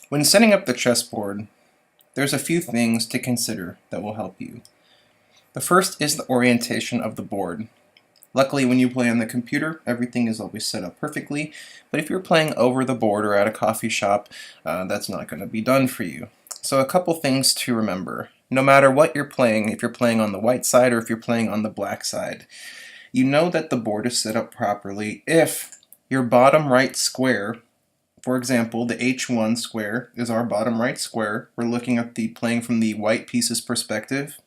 When setting up the chessboard, there's a few things to consider that will help you. The first is the orientation of the board. Luckily, when you play on the computer, everything is always set up perfectly, but if you're playing over the board or at a coffee shop, that's not going to be done for you. So a couple things to remember. No matter what you're playing, if you're playing on the white side or if you're playing on the black side, you know that the board is set up properly if your bottom right square, for example, the H1 square is our bottom right square. We're looking at the playing from the white piece's perspective.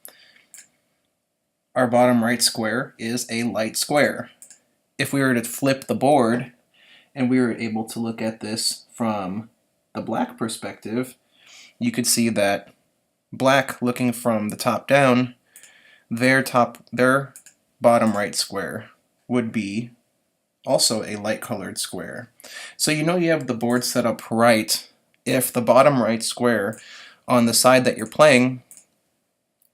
Our bottom right square is a light square. If we were to flip the board and we were able to look at this from the black perspective, you could see that black, looking from the top down, their bottom right square would be also a light colored square. So you know you have the board set up right if the bottom right square on the side that you're playing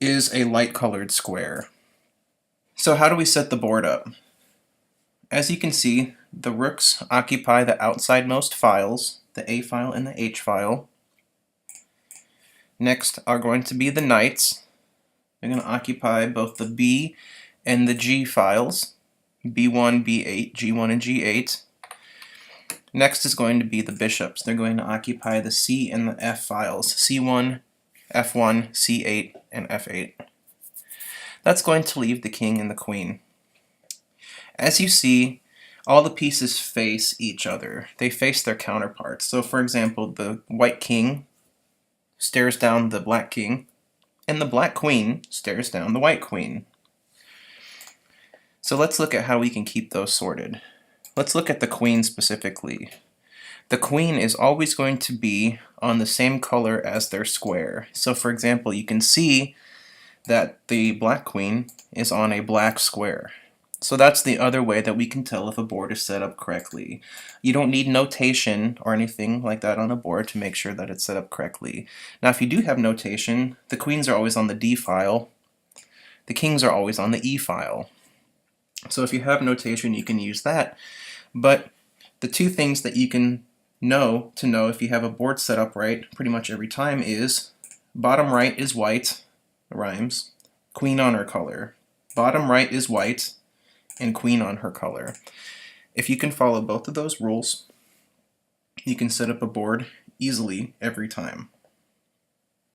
is a light colored square. So how do we set the board up? As you can see, the rooks occupy the outsidemost files, the A file and the H file. Next are going to be the knights. They're going to occupy both the B and the G files, B1, B8, G1, and G8. Next is going to be the bishops. They're going to occupy the C and the F files, C1, F1, C8, and F8. That's going to leave the king and the queen. As you see, all the pieces face each other. They face their counterparts. So for example, the white king stares down the black king, and the black queen stares down the white queen. So let's look at how we can keep those sorted. Let's look at the queen specifically. The queen is always going to be on the same color as their square. So for example, you can see that the black queen is on a black square. So that's the other way that we can tell if a board is set up correctly. You don't need notation or anything like that on a board to make sure that it's set up correctly. Now if you do have notation, the queens are always on the D file, the kings are always on the E file. So if you have notation, you can use that. But the two things that you can know to know if you have a board set up right pretty much every time is bottom right is white, rhymes, queen on her color. Bottom right is white, and queen on her color. If you can follow both of those rules, you can set up a board easily every time.